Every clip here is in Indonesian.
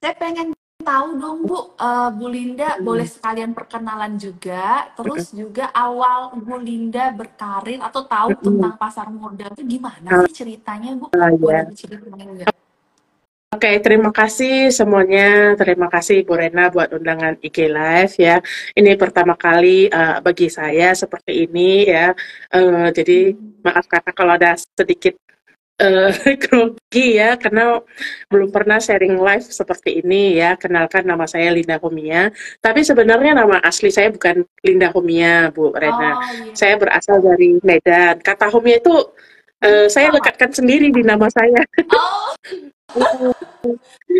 Saya pengen tahu dong Bu, Bu Linda boleh Hmm. sekalian perkenalan juga, terus Mm-mm. juga awal Bu Linda berkarir atau tahu Mm-mm. tentang pasar modal itu gimana Ah, sih ceritanya Bu? Boleh ya. diceritain nggak? Oke, terima kasih semuanya. Terima kasih Bu Rena buat undangan IG Live ya. Ini pertama kali bagi saya seperti ini ya. Jadi maaf karena kalau ada sedikit eh, grogi ya, karena belum pernah sharing live seperti ini ya. Kenalkan, nama saya Linda Homia. Tapi sebenarnya nama asli saya bukan Linda Homia, Bu Rena. Oh iya. Saya berasal dari Medan. Kata Homia itu saya Apa? lekatkan sendiri di nama saya. Oh,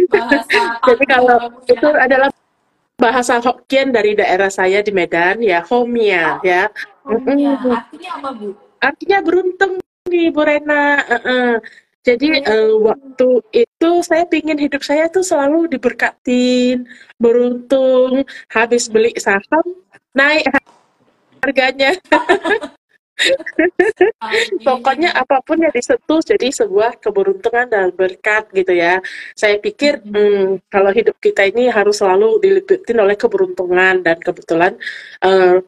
bahasa Jadi panggung kalau ya Bu itu ya. adalah bahasa Hokkien dari daerah saya di Medan, ya Homia Oh, ya. punya. Mm-mm. Artinya apa Bu? Artinya beruntung nih Bu Rena. Jadi Oh, waktu itu saya pingin hidup saya tuh selalu diberkatin, beruntung, habis beli saham naik harganya. Pokoknya amin. apapun yang disentuh jadi sebuah keberuntungan dan berkat gitu ya. Saya pikir kalau hidup kita ini harus selalu diliputin oleh keberuntungan, dan kebetulan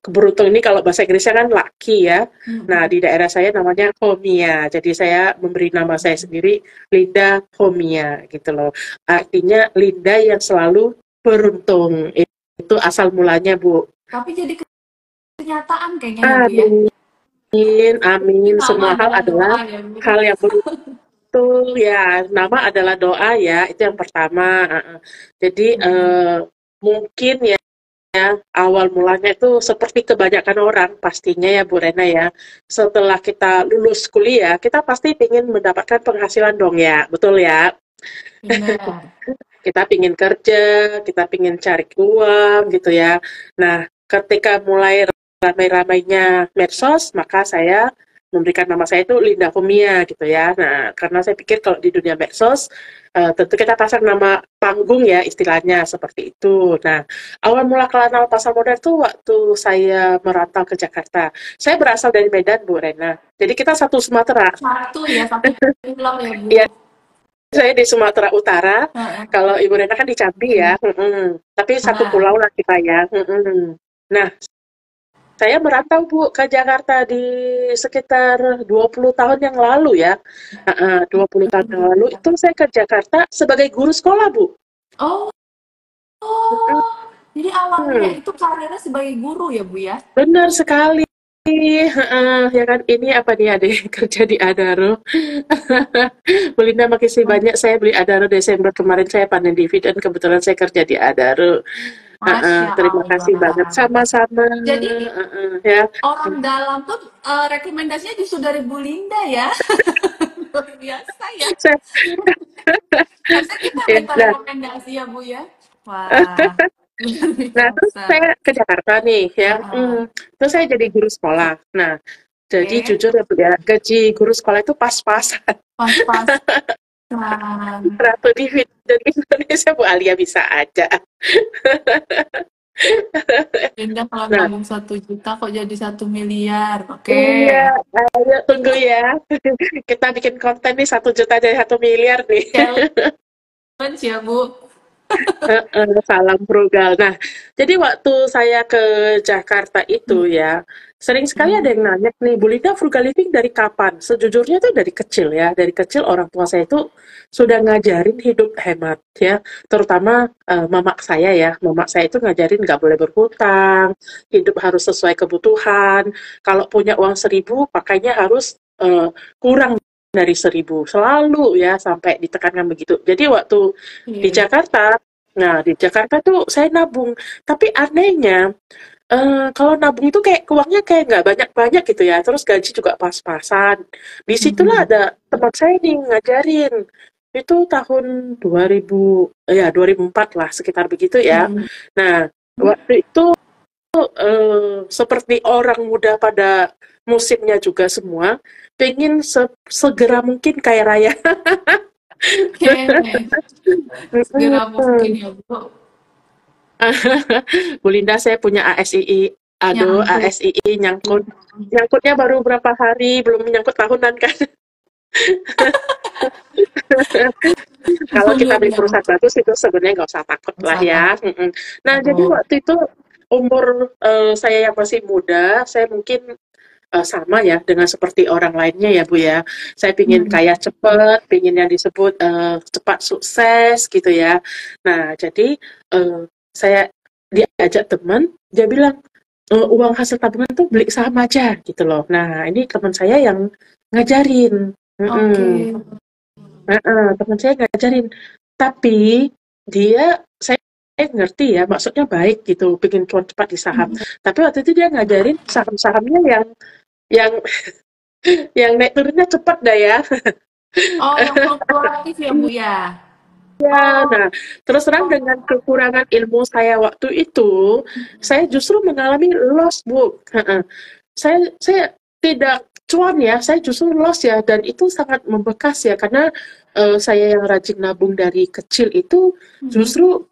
keberuntungan ini kalau bahasa Inggrisnya kan lucky ya. Nah, di daerah saya namanya Homia. Jadi saya memberi nama saya sendiri Linda Homia gitu loh. Artinya Linda yang selalu beruntung. Itu asal mulanya, Bu. Tapi jadi kenyataan kayaknya ya Bu ya. Amin, Ini amin. nama Semua hal adalah adalah doa ya Bu. hal yang betul ya, nama adalah doa ya, itu yang pertama. Jadi mungkin ya awal mulanya itu seperti kebanyakan orang pastinya ya Bu Rena ya. Setelah kita lulus kuliah, kita pasti ingin mendapatkan penghasilan dong ya, betul ya. Benar. Kita pingin kerja, kita pingin cari uang gitu ya. Nah, ketika mulai ramai-ramainya medsos, maka saya memberikan nama saya itu Linda Fumia gitu ya. Nah, karena saya pikir kalau di dunia medsos, tentu kita pasang nama panggung ya istilahnya seperti itu. Nah, awal mula kenal pasar modal itu waktu saya merantau ke Jakarta. Saya berasal dari Medan, Bu Rena. Jadi kita satu Sumatera. Satu ya, satu pulau ya Bu. Ya, saya di Sumatera Utara, Heeh. kalau Ibu Rena kan di Jambi ya, tapi satu pulau Nah, lah kita ya. Nah, saya merantau Bu ke Jakarta di sekitar 20 tahun yang lalu ya. 20 tahun yang lalu itu saya ke Jakarta sebagai guru sekolah, Bu. oh, Mm-mm. oh, jadi awalnya itu karirnya sebagai guru ya Bu ya? Benar sekali. Ya kan, ini apa nih adik kerja di Adaro. Belinda makasih Wah, banyak, saya beli Adaro Desember kemarin, saya panen dividen, kebetulan saya kerja di Adaro. Masya Terima kasih banget, Allah. sama-sama. Jadi Ya. orang dalam tuh rekomendasinya justru dari Bu Linda ya. Luar biasa ya. Saya, Harusnya kita ya, minta nah, rekomendasi ya Bu ya. Wah, luar nah, terus biasa. saya ke Jakarta nih ya. Heeh. Terus saya jadi guru sekolah. Nah, jadi Oke, jujur ya Bu ya, gaji guru sekolah itu pas-pasan. pas-pasan. Ratu dividen Indonesia Bu Alia bisa aja. Linda kalau Nah, nabung 1 juta kok jadi 1 miliar. Oke. iya, ayo tunggu ya. Kita bikin konten nih 1 juta jadi 1 miliar nih. Challenge ya Bu. Salam frugal. Nah, jadi waktu saya ke Jakarta itu ya, sering sekali ada yang nanya nih, Bu Linda frugal living dari kapan? Sejujurnya itu dari kecil ya, dari kecil orang tua saya itu sudah ngajarin hidup hemat ya, terutama mamak saya ya, mamak saya itu ngajarin nggak boleh berhutang, hidup harus sesuai kebutuhan, kalau punya uang 1.000, pakainya harus kurang dari 1.000, selalu ya, sampai ditekankan begitu. Jadi waktu di Iya. Jakarta, nah di Jakarta tuh saya nabung, tapi anehnya kalau nabung itu kayak uangnya kayak nggak banyak-banyak gitu ya, terus gaji juga pas-pasan. Disitulah Mhm. ada teman saya nih ngajarin. Itu tahun 2000, ya 2004 lah, sekitar begitu ya. Mhm. Nah, waktu itu seperti orang muda pada musimnya juga semua, pengen segera mungkin kaya raya. Oke. Segera mungkin ya Bu. Bu Linda, saya punya ASII. Aduh, Nyangkut. ASII nyangkut. Nyangkutnya baru berapa hari, belum menyangkut tahunan kan. Kalau kita Iya, beli iya. perusahaan bagus itu sebenarnya nggak usah takut Nggak lah usah ya. takut. Mm-mm. Nah, jadi waktu itu umur saya yang masih muda, saya mungkin sama ya dengan seperti orang lainnya ya Bu ya. Saya pingin Hmm. kaya cepat, pingin yang disebut cepat sukses gitu ya. Nah, jadi saya diajak teman, dia bilang uang hasil tabungan tuh beli saham aja gitu loh. Nah, ini teman saya yang ngajarin. Oke. Mm-mm. Heeh, teman saya ngajarin. Tapi saya ngerti ya, maksudnya baik gitu, bikin cuan cepat di saham. Hmm. Tapi waktu itu dia ngajarin saham-sahamnya yang yang naik turunnya cepat dah ya. Oh, yang fluktuatif ya, Bu ya? Ya, Oh, nah, terus terang dengan kekurangan ilmu saya waktu itu, saya justru mengalami loss, Bu. Heeh. Saya tidak cuan ya, saya justru loss ya, dan itu sangat membekas ya, karena saya yang rajin nabung dari kecil itu mhm. justru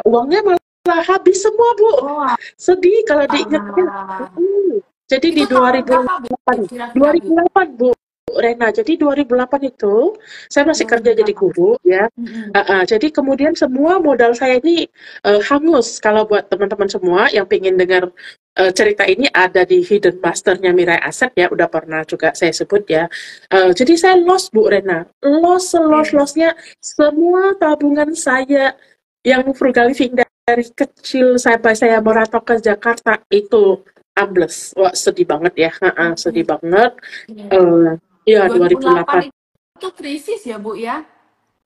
uangnya malah habis semua, Bu. Oh, Sedih kalau diingatnya. alah. Jadi di Itu tahun berapa, Bu, 2008, kira-kira, Bu? 2008, Bu. Rena, jadi 2008 itu saya masih kerja jadi 2008. guru ya. Mhm. Jadi kemudian semua modal saya ini hangus. Kalau buat teman-teman semua yang pengen dengar cerita ini ada di Hidden Masternya Mirai Asset ya, udah pernah juga saya sebut ya. Jadi saya lost Bu Rena, Oke. lossnya semua tabungan saya yang frugal living dari kecil sampai saya merantau ke Jakarta itu ambles. Wah sedih banget ya, sedih Oke. banget. Iya. Eh, ya 2008 2008. itu krisis ya, Bu, ya?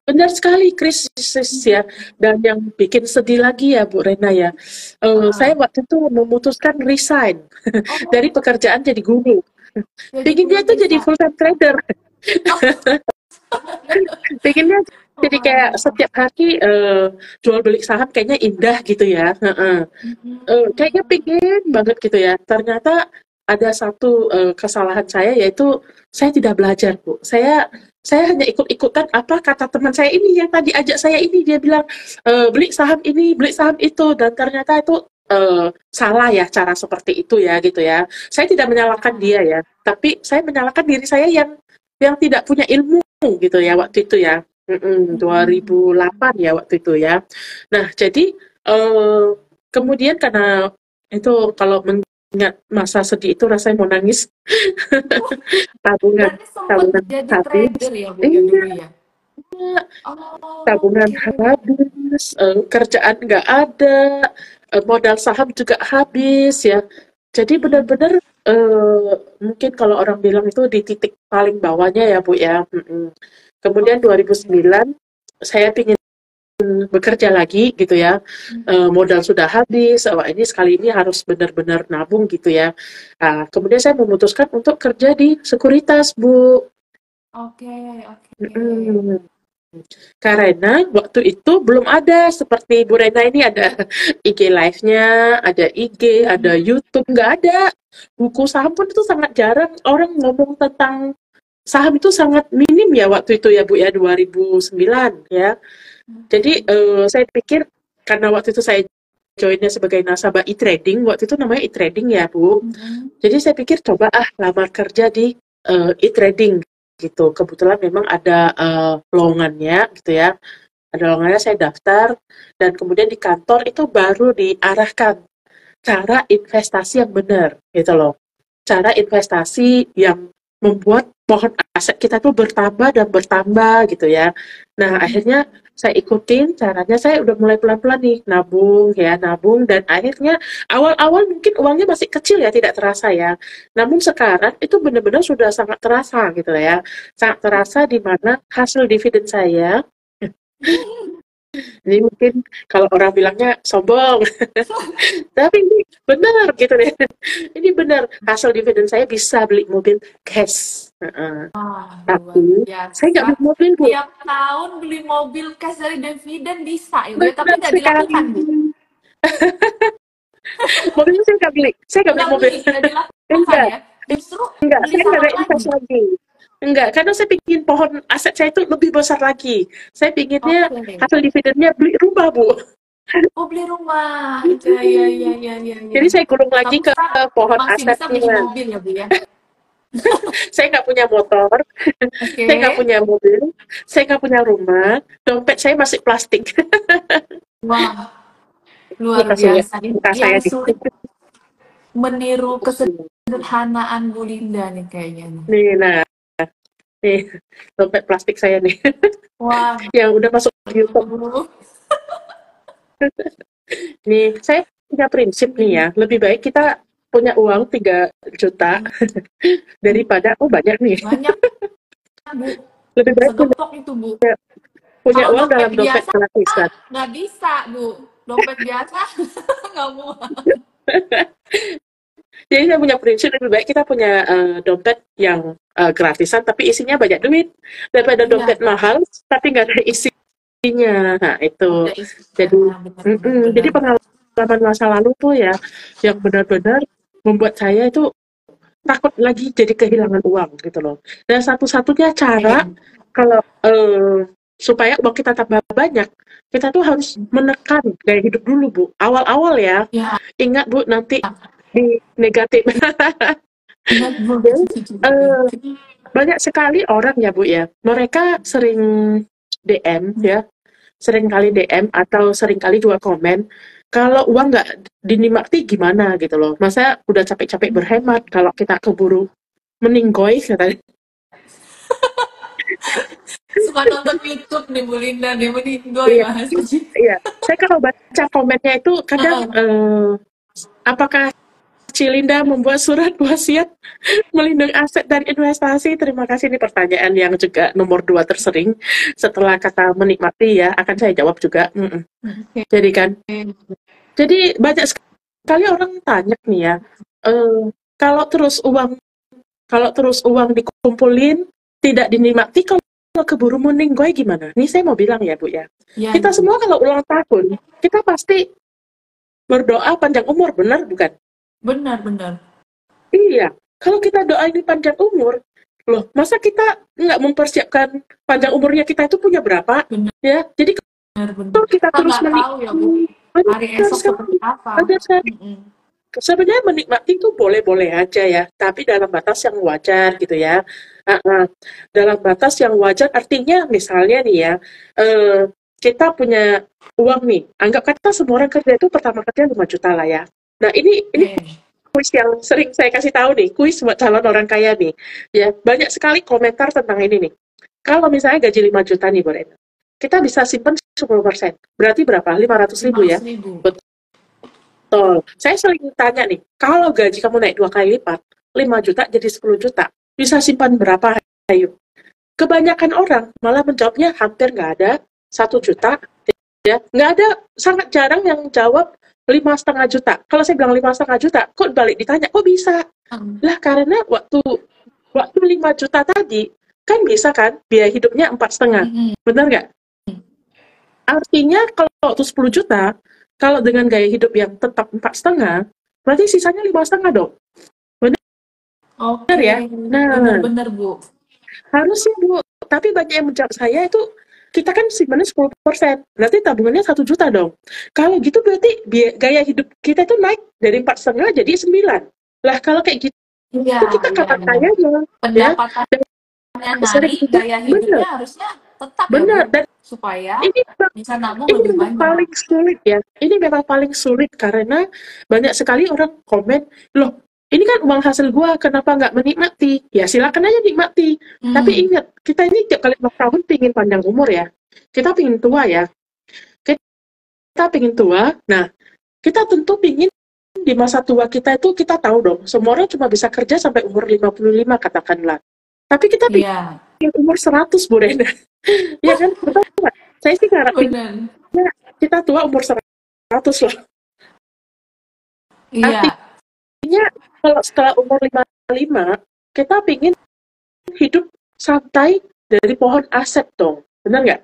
Benar sekali krisis ya. Dan yang bikin sedih lagi ya Bu Rena ya, saya Heeh. waktu itu memutuskan resign dari Oh, pekerjaan jadi guru. jadi Pinginnya guru tuh jadi bisa. full time trader. Oh, Pinginnya jadi kayak wah. setiap hari jual beli saham kayaknya indah gitu ya. Kayaknya Mhm. pengen banget gitu ya. Ternyata ada satu kesalahan saya yaitu saya tidak belajar, Bu. Saya hanya ikut-ikutan apa kata teman saya ini yang tadi ajak saya ini. Dia bilang beli saham ini, beli saham itu, dan ternyata itu salah ya cara seperti itu ya gitu ya. Saya tidak menyalahkan dia ya, tapi saya menyalahkan diri saya yang tidak punya ilmu gitu ya waktu itu ya. Mhm. 2008 ya waktu itu ya. Nah, jadi eh, kemudian karena itu kalau mengingat masa sedih itu rasanya mau nangis. tabungan Berarti sempat tabungan jadi habis. trader ya, Bu, ya Iya, dulu ya? tabungan Oke. habis, kerjaan nggak ada, modal saham juga habis ya. Jadi Mhm. benar-benar mungkin kalau orang bilang itu di titik paling bawahnya ya Bu ya. Kemudian Oke. 2009 saya pingin bekerja lagi gitu ya, modal sudah habis, wah ini sekali ini harus benar-benar nabung gitu ya. Kemudian saya memutuskan untuk kerja di sekuritas, Bu. Oke, oke. Mhm. Karena waktu itu belum ada seperti Bu Rena ini ada IG Live-nya, ada IG, ada Mhm. YouTube, nggak ada. Buku saham pun itu sangat jarang orang ngomong tentang saham itu sangat minim ya waktu itu ya Bu ya 2009 ya. Jadi Mhm. saya pikir karena waktu itu saya joinnya sebagai nasabah e-trading, waktu itu namanya e-trading ya Bu. Mhm. Jadi saya pikir coba lamar kerja di e-trading gitu. Kebetulan memang ada lowongannya gitu ya. Ada lowongannya saya daftar dan kemudian di kantor itu baru diarahkan cara investasi yang benar gitu loh. Cara investasi yang membuat pohon aset kita tuh bertambah dan bertambah gitu ya. Nah, akhirnya saya ikutin caranya, saya udah mulai pelan-pelan nih nabung ya, nabung dan akhirnya awal-awal mungkin uangnya masih kecil ya, tidak terasa ya. Namun sekarang itu benar-benar sudah sangat terasa gitu ya. Sangat terasa di mana hasil dividen saya ini mungkin kalau orang bilangnya sombong, tapi ini benar gitu deh. Ini benar hasil dividen saya bisa beli mobil cash. Wah, luar Tapi saya nggak biasa. beli mobil Bu. Tiap tahun beli mobil cash dari dividen bisa ya, Bu, ya? Tapi Benar nggak sekali. dilakukan, Bu? Mobilnya saya nggak beli mobil. Nggak dilakukan Enggak, ya? Justru enggak. beli Saya nggak saham reinvest lagi? lagi. Enggak, karena saya pingin pohon aset saya itu lebih besar lagi. Saya pinginnya Oke. hasil dividennya beli rumah Bu. Oh, beli rumah. Iya, iya, iya, iya, iya, iya. Jadi saya gulung lagi Tapi ke sekarang pohon masih bisa beli asetnya. mobil ya, Bu, ya? Saya nggak punya motor, Oke. saya nggak punya mobil, saya nggak punya rumah, dompet saya masih plastik. Wah, luar Muka saya, biasa. Ini muka saya yang nih. sulit meniru kesederhanaan Bu Linda nih kayaknya nih. Nih, nah, nih, dompet plastik saya nih, Wah, yang udah masuk YouTube. Bu. Nih, saya punya prinsip nih ya, lebih baik kita punya uang 3 juta daripada, oh banyak nih, Banyak, Bu. lebih baik punya, Segepok itu, Bu. punya Kalau uang dompet dalam dompet biasa gratisan. nggak bisa, Bu. Dompet biasa nggak muat. Jadi saya punya prinsip lebih baik kita punya dompet yang gratisan tapi isinya banyak duit daripada Iya, dompet mahal tapi nggak ada isinya. Nah itu ada isinya. jadi Benar-benar jadi benar. pengalaman masa lalu tuh ya yang benar-benar membuat saya itu takut lagi jadi kehilangan uang gitu loh. Dan satu-satunya cara Oke. kalau supaya uang kita tambah banyak, kita tuh harus menekan gaya hidup dulu Bu. Awal-awal ya, Ya, ingat Bu nanti di negatif. ingat, Bu. Jadi, eee, banyak sekali orang ya, Bu, ya, mereka sering DM ya, sering kali DM atau sering kali juga komen, kalau uang nggak dinikmati gimana gitu loh. Masa udah capek-capek berhemat kalau kita keburu meninggoy katanya. Suka nonton YouTube nih Bu Linda nih, meninggoy Iya, bahasa sih. iya. Saya kalau baca komennya itu kadang, apakah Cilinda membuat surat wasiat melindungi aset dan investasi. Terima kasih, ini pertanyaan yang juga nomor 2 tersering setelah kata menikmati ya, akan saya jawab juga. Jadi kan, jadi banyak sekali orang tanya nih ya, eh, kalau terus uang kalau terus uang dikumpulin tidak dinikmati, kalau keburu meninggoy gimana? Nih saya mau bilang ya Bu ya, Ya, kita semua kalau ulang tahun kita pasti berdoa panjang umur, benar bukan? benar-benar. Iya, kalau kita doain panjang umur, loh masa kita nggak mempersiapkan panjang umurnya kita itu punya berapa? Benar, Ya, jadi benar. kalau kita Kita terus nggak tahu ya Bu, hari benar esok seperti sekali, apa. benar sekali. Sebenarnya menikmati itu boleh-boleh aja ya, tapi dalam batas yang wajar gitu ya. Dalam batas yang wajar artinya misalnya nih ya, kita punya uang nih, anggap kata semua orang kerja itu pertama kerja 5 juta lah ya. Nah ini Oke. kuis yang sering saya kasih tahu nih, kuis buat calon orang kaya nih. Ya, banyak sekali komentar tentang ini nih. Kalau misalnya gaji 5 juta nih, Bu Rena, kita bisa simpan 10%. Berarti berapa? 500.000 ya? 500.000. Betul. Saya sering tanya nih, kalau gaji kamu naik 2 kali lipat, 5 juta jadi 10 juta, bisa simpan berapa? Ayo. Kebanyakan orang malah menjawabnya hampir nggak ada, 1 juta, ya. Nggak ada, sangat jarang yang jawab 5,5 juta. Kalau saya bilang 5,5 juta, kok balik ditanya, kok bisa? Lah karena waktu waktu 5 juta tadi, kan bisa kan biaya hidupnya 4,5, benar nggak? Artinya kalau waktu 10 juta, kalau dengan gaya hidup yang tetap 4,5, berarti sisanya 5,5 dong. Benar Oke, ya? Nah, benar-benar Bu. harusnya Bu. Tapi banyak yang menjawab saya itu, kita kan simpannya 10%, berarti tabungannya 1 juta dong. Kalau gitu berarti gaya hidup kita itu naik dari 4,5 jadi 9. Lah kalau kayak gitu Iya, kita iya, kapan iya. kayanya? Ya, Pendapatannya dan sering naik, juga, gaya benar, hidupnya harusnya tetap ya Bu, benar. Dan supaya ini bisa nabung Ini lebih memang banyak. paling sulit ya. Ini memang paling sulit karena banyak sekali orang komen, loh ini kan uang hasil gua, kenapa nggak menikmati? Ya silakan aja nikmati. Tapi ingat, kita ini tiap kali ulang tahun pingin panjang umur ya. Kita pingin tua ya. Kita pingin tua. Nah, kita tentu pingin di masa tua kita itu kita tahu dong, semua orang cuma bisa kerja sampai umur 55 katakanlah. Tapi kita Iya, pingin umur 100 Bu Rena. Ya kan? Betul nggak? Saya sih ngarepin benar. kita tua umur 100 loh. Iya, Artinya kalau setelah umur 55, kita pingin hidup santai dari pohon aset dong. Benar nggak?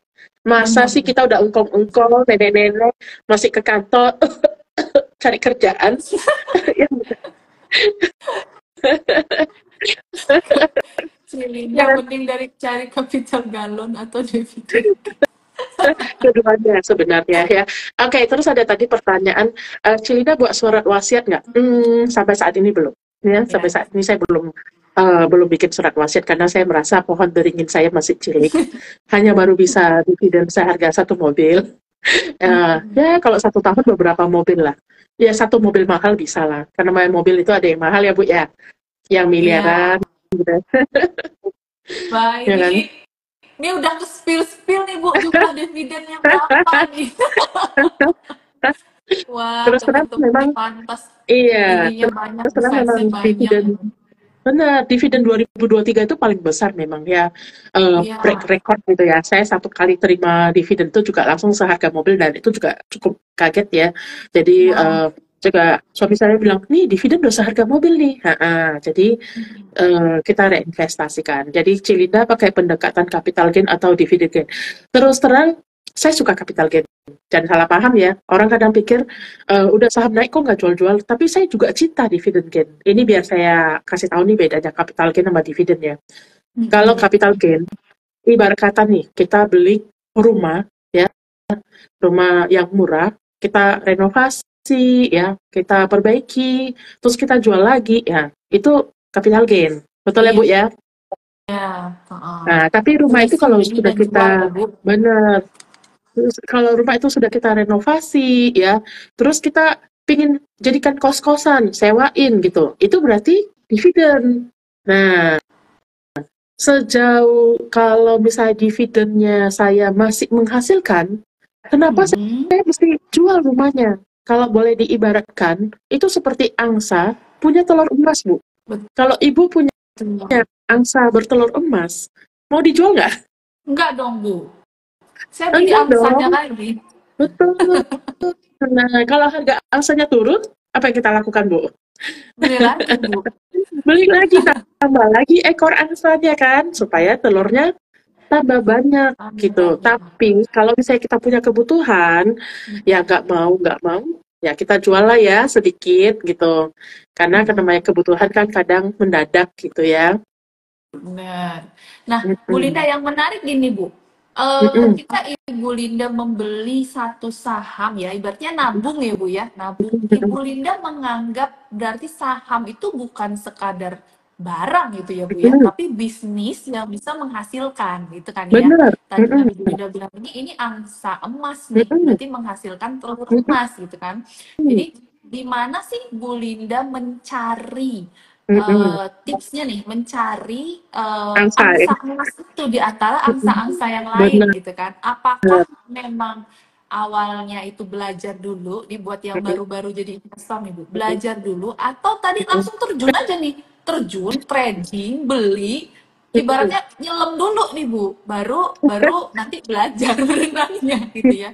Masa benar. sih kita udah engkong-engkong, nenek-nenek, masih ke kantor, cari kerjaan. Yang, Yang yang penting dari cari capital galon atau dividen. keduanya sebenarnya ya. Oke, terus ada tadi pertanyaan, Cilina buat surat wasiat nggak? Sampai saat ini belum. Ya, sampai Ya, saat ini saya belum belum bikin surat wasiat karena saya merasa pohon beringin saya masih cilik, hanya baru bisa dividen seharga satu mobil. Ya kalau 1 tahun beberapa mobil lah. Ya satu mobil mahal bisa lah, karena mobil itu ada yang mahal ya Bu ya, yang Iya. miliaran gitu, Wah, ya kan? ini udah ke spill-spill nih Bu, jumlah dividennya berapa nih? Wah, Terus terang temen-temen memang pantas iya, ininya banyak, terus terang memang defense-nya banyak. dividen benar, dividen 2023 itu paling besar memang ya, break Iya. record gitu ya. Saya satu kali terima dividen itu juga langsung seharga mobil dan itu juga cukup kaget ya. Jadi, Wah. juga suami saya bilang, "Nih dividen udah seharga mobil nih." Jadi, kita reinvestasikan. Jadi Cilinda pakai pendekatan capital gain atau dividend gain. Terus terang, saya suka capital gain. Jangan salah paham ya, orang kadang pikir, udah saham naik kok nggak jual-jual, tapi saya juga cinta dividend gain. Ini biar saya kasih tahu nih bedanya capital gain sama dividend ya. Kalau Mm-mm. capital gain, ibarat kata nih, kita beli rumah, ya, rumah yang murah, kita renovasi, ya, kita perbaiki, terus kita jual lagi, ya, itu capital gain. Betul ya Iya, Bu ya? heeh. Nah, tapi rumah itu Selisih kalau beli sudah dan jual ya kita Bu. benar, terus kalau rumah itu sudah kita renovasi ya, terus kita pingin jadikan kos-kosan, sewain gitu, itu berarti dividen. Nah, sejauh kalau misalnya dividennya saya masih menghasilkan, kenapa Mm-mm. saya mesti jual rumahnya? Kalau boleh diibaratkan, itu seperti angsa punya telur emas, Bu. Kalau Ibu punya Betul. angsa bertelur emas, mau dijual nggak? Enggak dong Bu, saya beli Enggak angsanya dong, lagi. betul. Nah, kalau harga angsanya turun, apa yang kita lakukan, Bu? Beli lagi Bu. Beli lagi, tambah lagi ekor angsanya kan, supaya telurnya tambah banyak Tambah gitu. banyak. Tapi kalau misalnya kita punya kebutuhan, ya nggak mau, ya kita jual lah ya sedikit gitu. Karena Mm-mm. namanya kebutuhan kan kadang mendadak gitu ya. Benar. Nah, Bu Linda Mm-mm. yang menarik gini Bu, Mm-mm. ketika Ibu Linda membeli satu saham ya, ibaratnya nabung ya Bu ya, nabung. Ibu Mm-mm. Linda menganggap berarti saham itu bukan sekadar barang gitu ya Bu ya, Mm-mm. tapi bisnis yang bisa menghasilkan gitu kan ya. Bener. Tadi Mm-mm. kan Ibu Linda bilang ini angsa emas nih, Mm-mm. berarti menghasilkan telur Mm-mm. emas gitu kan. Jadi di mana sih Bu Linda mencari Mm-mm. tipsnya nih mencari Angsa ya. angsa emas itu di antara Mm-mm. angsa-angsa yang lain Bener. gitu kan. Apakah memang awalnya itu belajar dulu, dibuat yang Mm-mm. baru-baru jadi investor nih Bu, belajar dulu atau tadi langsung terjun aja nih, terjun trading, beli, Mm-mm. ibaratnya nyelam dulu nih Bu, baru baru nanti belajar berenangnya gitu ya.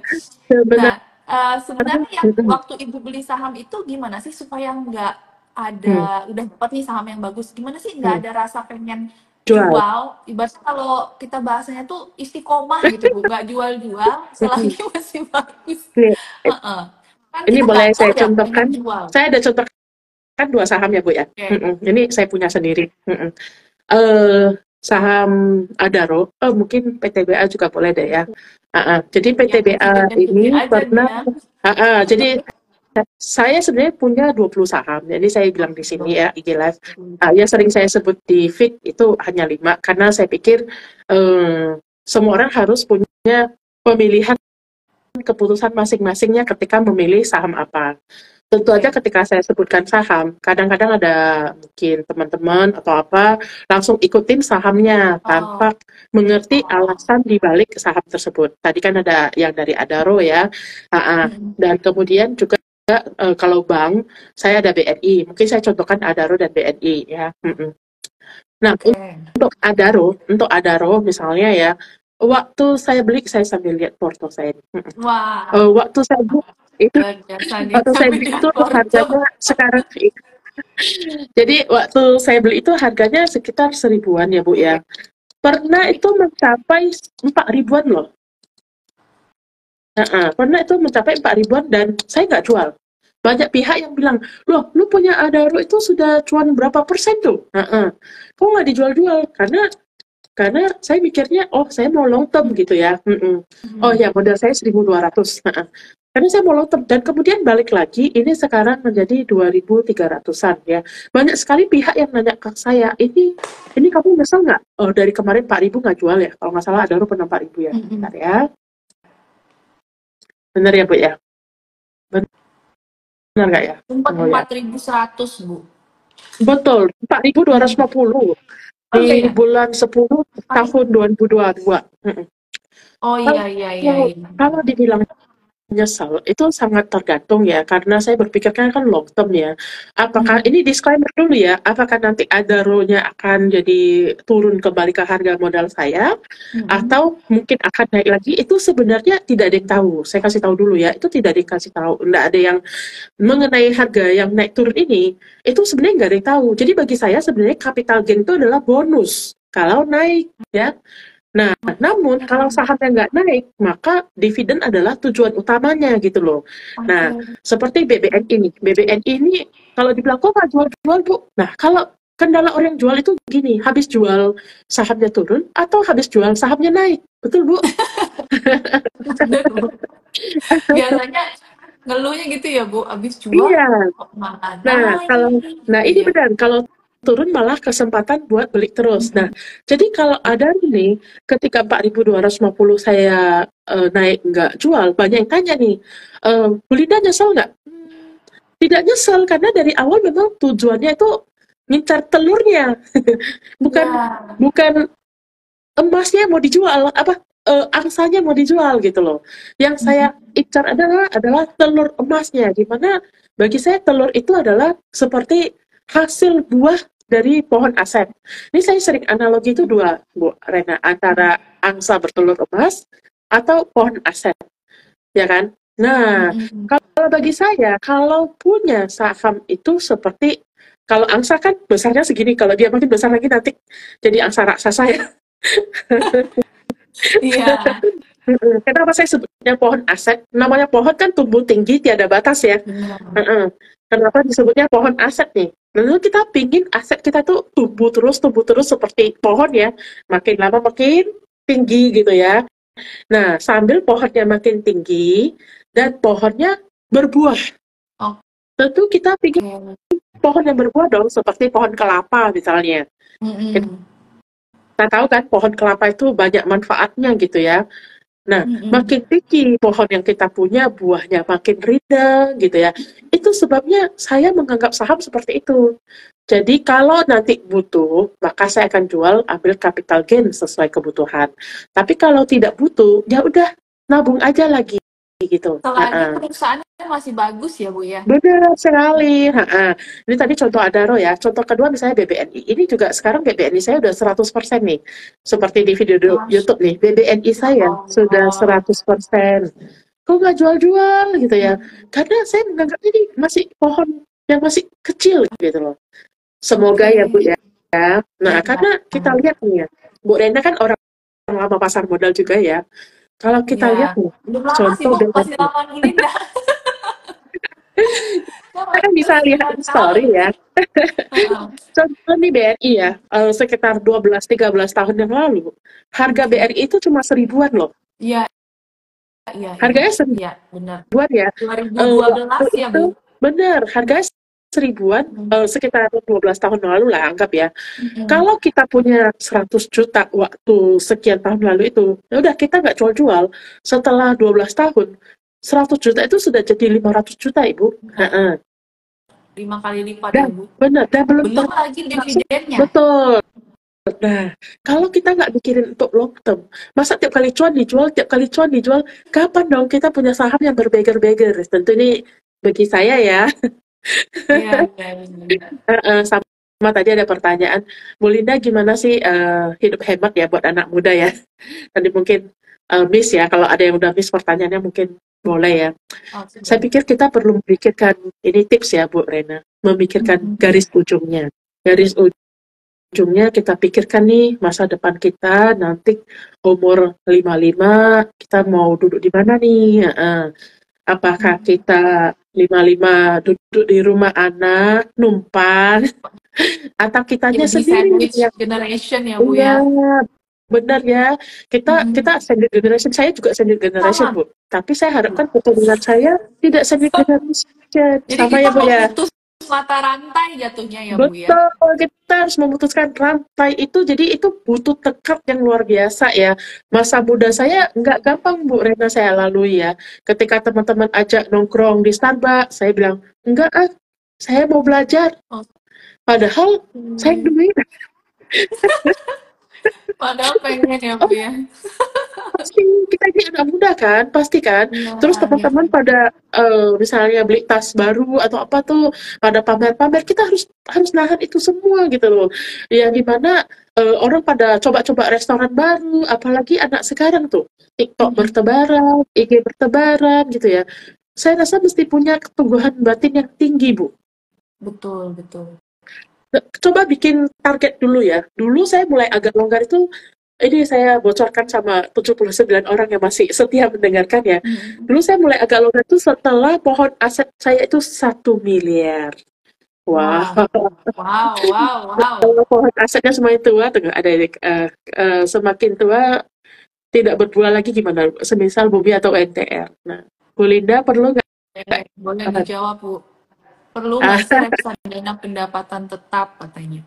Bener. Nah, sebenarnya yang Mm-mm. waktu Ibu beli saham itu gimana sih supaya nggak ada Mm. udah dapat nih saham yang bagus, gimana sih nggak Mm. ada rasa pengen Jual. jual? Ibaratnya kalau kita bahasanya tuh istiqomah gitu Bu, nggak jual-jual selagi Mm-mm. masih bagus. Nih, Heeh. Kan ini kita boleh gacor saya ya pengen contohkan. jual. Saya ada contoh kan 2 saham ya, Bu, ya? Oke. Ini saya punya sendiri, eee, saham Adaro, mungkin PTBA juga boleh deh ya, Jadi Yang PTBA dividennya gede ini aja nih pernah ya. jadi saya sebenarnya punya 20 saham, jadi saya bilang di sini ya, IG Live, yang sering saya sebut di feed itu hanya 5 karena saya pikir, semua orang harus punya pemilihan keputusan masing-masingnya ketika memilih saham apa. Tentu aja Oke. ketika saya sebutkan saham, kadang-kadang ada mungkin teman-teman atau apa langsung ikutin sahamnya Oh, tanpa mengerti oh. alasan di balik saham tersebut. Tadi kan ada yang dari Adaro ya, Mm-mm. dan kemudian juga kalau bank saya ada BNI. Mungkin saya contohkan Adaro dan BNI ya. Nah, Oke. untuk Adaro misalnya ya, waktu saya beli saya sambil lihat porto saya. Wah, Waktu saya beli itu luar biasa nih waktu saya sambil beli lihat itu porto. harganya sekarang jadi waktu saya beli itu harganya sekitar 1.000-an ya Bu ya. Pernah Oke. itu mencapai 4.000-an loh. Pernah itu mencapai 4.000-an dan saya nggak jual. Banyak pihak yang bilang, loh lu punya Adaro itu sudah cuan berapa persen tuh? Kok nggak dijual-jual? Karena saya mikirnya, oh saya mau long term gitu ya. Oh Mhm. ya modal saya 1.200. Karena saya mau long term dan kemudian balik lagi, ini sekarang menjadi 2.300-an ya. Banyak sekali pihak yang nanya ke saya, ini kamu nyesel nggak? Oh, dari kemarin 4.000 nggak jual ya? Kalau nggak salah ada pernah 4.000 ya. Bentar ya. Benar ya, Bu ya? Benar nggak ya? Sempat Oh ya. 4.100, Bu. Betul, 4.250 Oh iya di ya? bulan 10 tahun 2022. Mm-mm. Oh Kalau iya iya iya iya. kalau dibilang nyesel, itu sangat tergantung ya, karena saya berpikirnya kan long term ya. Apakah, Mhm. ini disclaimer dulu ya, apakah nanti Adaro-nya akan jadi turun kembali ke harga modal saya, Mhm. atau mungkin akan naik lagi, itu sebenarnya tidak ada yang tahu. Saya kasih tahu dulu ya, itu tidak dikasih tahu. Nggak ada yang mengenai harga yang naik turun ini, itu sebenarnya nggak ada yang tahu. Jadi bagi saya sebenarnya capital gain itu adalah bonus kalau naik ya. Nah, namun kalau Oke. sahamnya nggak naik, maka dividen adalah tujuan utamanya gitu loh. Nah, Oke. seperti BBNI ini. BBNI ini kalau dibilang kok nggak jual-jual, Bu? Nah, kalau kendala orang jual itu gini, habis jual sahamnya turun atau habis jual sahamnya naik. Betul, Bu? Bener, Bu. Biasanya ngeluhnya gitu ya, Bu, habis jual Iya. kok malah Nah, kalau naik nah gitu ini ya. benar, kalau turun malah kesempatan buat beli terus. Nah, Mhm. jadi kalau ada nih, ketika 4.250 saya naik nggak jual, banyak yang tanya nih, Bu Linda nyesel nggak? Tidak nyesel, karena dari awal memang tujuannya itu ngincar telurnya, bukan Ya. bukan emasnya mau dijual, apa, angsanya mau dijual gitu loh. Yang saya Mhm. incar adalah telur emasnya, di mana bagi saya telur itu adalah seperti hasil buah dari pohon aset. Ini saya sering analogi itu dua, Bu Rena, antara angsa bertelur emas atau pohon aset, ya kan? Nah, Mhm. kalau bagi saya, kalau punya saham itu seperti kalau angsa kan besarnya segini, kalau dia makin besar lagi nanti jadi angsa raksasa ya. Iya, Kenapa saya sebutnya pohon aset? Namanya pohon kan tumbuh tinggi tiada batas ya. benar. Heeh. Kenapa disebutnya pohon aset nih? Lalu kita pingin aset kita tuh tumbuh terus seperti pohon ya. Makin lama makin tinggi gitu ya. Nah, sambil pohonnya makin tinggi dan pohonnya berbuah. Tentu kita pingin Oke. pohon yang berbuah dong, seperti pohon kelapa misalnya. Mhm. Kita tahu kan pohon kelapa itu banyak manfaatnya gitu ya. Nah, Mhm. makin tinggi pohon yang kita punya, buahnya makin rindang gitu ya. Itu sebabnya saya menganggap saham seperti itu. Jadi kalau nanti butuh, maka saya akan jual, ambil capital gain sesuai kebutuhan. Tapi kalau tidak butuh, ya udah nabung aja lagi gitu. Selagi Heeh. perusahaannya masih bagus ya, Bu, ya? Benar sekali. Heeh. Ini tadi contoh Adaro ya. Contoh kedua misalnya BBNI. Ini juga sekarang BBNI saya udah 100% nih. Seperti di video Masya YouTube nih. BBNI saya sudah Allah. 100%. Kok nggak jual-jual gitu ya? Mhm. Karena saya menganggap ini masih pohon yang masih kecil gitu loh. Semoga Oke. ya Bu ya. Nah, Iya. karena kita lihat nih ya. Bu Rena kan orang lama pasar modal juga ya. Kalau kita Iya. lihat nih, Belum lama sih, contoh Bu, masih BNI. lama Bu Linda. Saya Kita kan baru bisa lihat sekitar story tahun. ya. Heeh. Contoh nih BRI ya, sekitar 12-13 tahun yang lalu, harga Mhm. BRI itu cuma seribuan loh. Iya iya iya. Harganya Iya, benar. seribuan ya. Waktu 2012 ya, itu Bu? benar, harganya seribuan, Mhm. sekitar 12 tahun lalu lah anggap ya. Mhm. Kalau kita punya 100 juta waktu sekian tahun lalu itu, ya udah kita nggak jual-jual. Setelah 12 tahun, 100 juta itu sudah jadi 500 juta, Ibu. Benar. Heeh. 5 kali lipat ya, Dan Bu? benar, dan belum Belum lagi termasuk dividennya. betul. Nah, kalau kita nggak mikirin untuk long term, masa tiap kali cuan dijual, tiap kali cuan dijual, kapan dong kita punya saham yang berbeger-beger? Tentu ini bagi saya ya. Iya iya, benar. Sama tadi ada pertanyaan, Bu Linda gimana sih hidup hemat ya buat anak muda ya? Tadi mungkin miss ya, kalau ada yang udah miss pertanyaannya mungkin boleh ya. Saya Oke. pikir kita perlu memikirkan, ini tips ya Bu Rena, memikirkan Mhm. garis ujungnya. Garis ujungnya kita pikirkan nih masa depan kita nanti umur 55 kita mau duduk di mana nih? Apakah Mhm. kita 55 duduk di rumah anak, numpang, atau kitanya Jadi sendiri sandwich yang generation ya, Bu, iya, ya? benar ya. Kita Mm-mm. kita sandwich generation, saya juga sandwich generation, Sama. Bu. Tapi saya harapkan keturunan saya tidak sandwich generation. Jadi Sama kita ya, Bu ya? memutus mata rantai jatuhnya ya Bu ya. Betul, kita harus memutuskan rantai itu, jadi itu butuh tekad yang luar biasa ya. Masa muda saya nggak gampang Bu Rena saya lalui ya. Ketika teman-teman ajak nongkrong di Starbucks, saya bilang, enggak ah, saya mau belajar. Padahal saya Oke. duit. Padahal pengen ya Bu ya. Pasti, kita ini anak muda kan, pasti kan. Iya, Terus iya. teman-teman pada misalnya beli tas baru atau apa tuh, pada pamer-pamer, kita harus harus nahan itu semua gitu loh. Ya gimana orang pada coba-coba restoran baru, apalagi anak sekarang tuh, TikTok Mm-mm. bertebaran, IG bertebaran gitu ya. Saya rasa mesti punya keteguhan batin yang tinggi, Bu. Betul, betul. Coba bikin target dulu ya. Dulu saya mulai agak longgar itu, ini saya bocorkan sama 79 orang yang masih setia mendengarkan ya. Mm-mm. Dulu saya mulai agak longgar itu setelah pohon aset saya itu 1 miliar. Wah, Wah, wow, wow, wow. kalau pohon asetnya semakin tua, tengah ada semakin tua tidak berbuah lagi gimana? Semisal Bobi atau NTR. Nah, Bu Linda perlu nggak? Boleh Ah, dijawab Bu. Perlu nggak sih ah, reksadana pendapatan tetap katanya?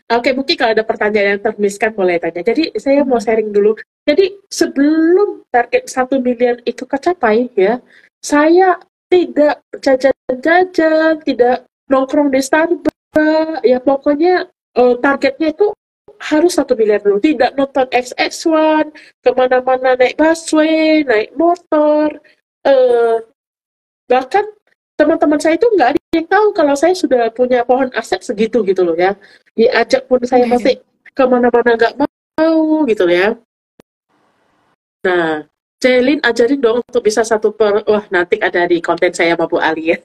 Oke, mungkin kalau ada pertanyaan yang termiskan boleh tanya. Jadi saya mau Mm-mm. sharing dulu. Jadi sebelum target 1 miliar itu kecapai ya, saya tidak jajan-jajan, tidak nongkrong di Starbucks, ya pokoknya targetnya itu harus 1 miliar dulu. Tidak nonton XX1, kemana-mana naik busway, naik motor, eh, bahkan teman-teman saya itu nggak ada yang tahu kalau saya sudah punya pohon aset segitu gitu loh ya. Diajak pun saya masih kemana-mana nggak mau gitu loh ya. Nah, Celin ajarin dong untuk bisa wah nanti ada di konten saya sama Bu Ali ya.